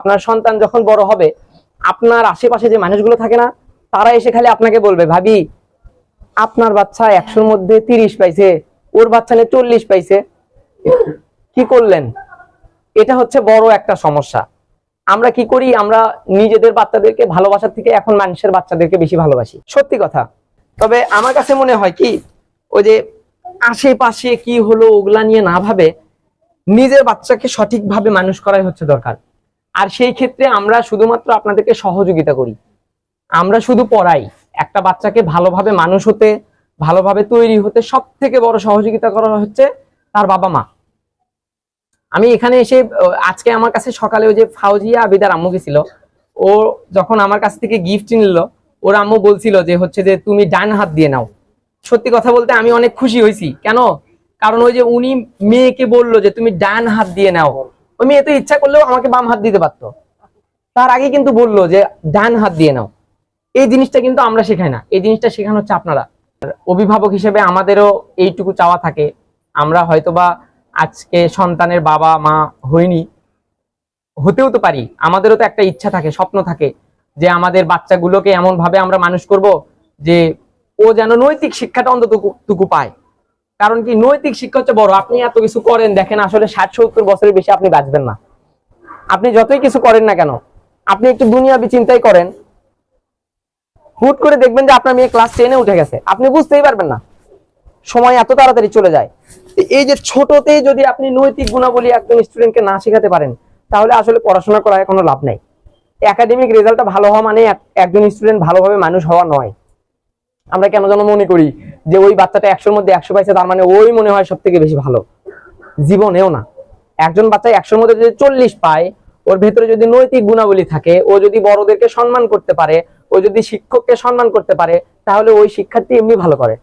আপনার সন্তান যখন বড় হবে, আপনার আশেপাশে যে মানুষগুলো থাকে না, তারা এসে খালি আপনাকে বলবে, ভাবি আপনার বাচ্চা 100-র মধ্যে 30 পাইছে, ওর বাচ্চা নিয়ে 40 পাইছে, কি করলেন? এটা হচ্ছে বড় একটা সমস্যা। আমরা কি করি, আমরা নিজেদের বাচ্চাদেরকে ভালোবাসার থেকে এখন মানুষের বাচ্চাদেরকে বেশি ভালোবাসি, সত্যি কথা। তবে আমার কাছে মনে হয় কি, ওই যে আশেপাশে কি হলো ওগুলা নিয়ে না ভাবে নিজের বাচ্চাকে সঠিকভাবে মানুষ করাই হচ্ছে দরকার। আর সেই ক্ষেত্রে আমরা শুধুমাত্র আপনাদেরকে সহযোগিতা করি, আমরা শুধু পড়াই। একটা বাচ্চাকে ভালোভাবে মানুষ হতে, ভালোভাবে তৈরি হতে সব থেকে বড় সহযোগিতা করা হচ্ছে তার বাবা মা। আমি এখানে এসে আজকে আমার কাছে সকালে ওই যে ফাউজিয়া আবিদার আম্মু গেছিল, ও যখন আমার কাছ থেকে গিফট নিল, ওর আম্মু বলছিল যে হচ্ছে যে তুমি ডান হাত দিয়ে নাও। সত্যি কথা বলতে আমি অনেক খুশি হয়েছি। কেন? কারণ ওই যে উনি মেয়েকে বললো যে তুমি ডান হাত দিয়ে নাও, ওই মেয়ে তো ইচ্ছা করলেও আমাকে বাম হাত দিতে পারতো, তার আগে কিন্তু বললো যে ডান হাত দিয়ে নাও। এই জিনিসটা কিন্তু আমরা শেখাই না, এই জিনিসটা শেখানো হচ্ছে আপনারা। অভিভাবক হিসেবে আমাদেরও এইটুকু চাওয়া থাকে, আমরা হয়তোবা আজকে সন্তানের বাবা মা হইনি, হতেও তো পারি, আমাদেরও তো একটা ইচ্ছা থাকে, স্বপ্ন থাকে যে আমাদের বাচ্চাগুলোকে এমন ভাবে আমরা মানুষ করব যে ও যেন নৈতিক শিক্ষাটা অন্ততটুকু পায়। কারণ কি, নৈতিক শিক্ষা হচ্ছে বড়। আপনি এত কিছু করেন, দেখেন আসলে 60-70 বছরের বেশি আপনি বাঁচবেন না। আপনি যতই কিছু করেন না কেন, আপনি একটু দুনিয়াবি চিন্তাই করেন, হুট করে দেখবেন যে আপনার মেয়ে ক্লাস 10-এ উঠে গেছে, আপনি বুঝতেই পারবেন না, সময় এত তাড়াতাড়ি চলে যায়। এই যে ছোটতেই যদি আপনি নৈতিক গুণাবলী একজন স্টুডেন্টকে না শেখাতে পারেন, তাহলে আসলে পড়াশোনা করার কোনো লাভ নাই। একাডেমিক রেজাল্টটা ভালো হওয়া মানে একজন স্টুডেন্ট ভালোভাবে মানুষ হওয়া নয়। আমরা কেন যেন মনে করি যে ওই বাচ্চাটা 100-র মধ্যে 100 পাইছে, তার মানে ওই মনে হয় সব থেকে বেশি ভালো। জীবনেও না। একজন বাচ্চা 100-র মধ্যে যদি 40 পায়, ওর ভেতরে যদি নৈতিক গুণাবলী থাকে, ও যদি বড়দেরকে সম্মান করতে পারে, ও যদি শিক্ষককে সম্মান করতে পারে, তাহলে ওই শিক্ষার্থী এমনি ভালো করে।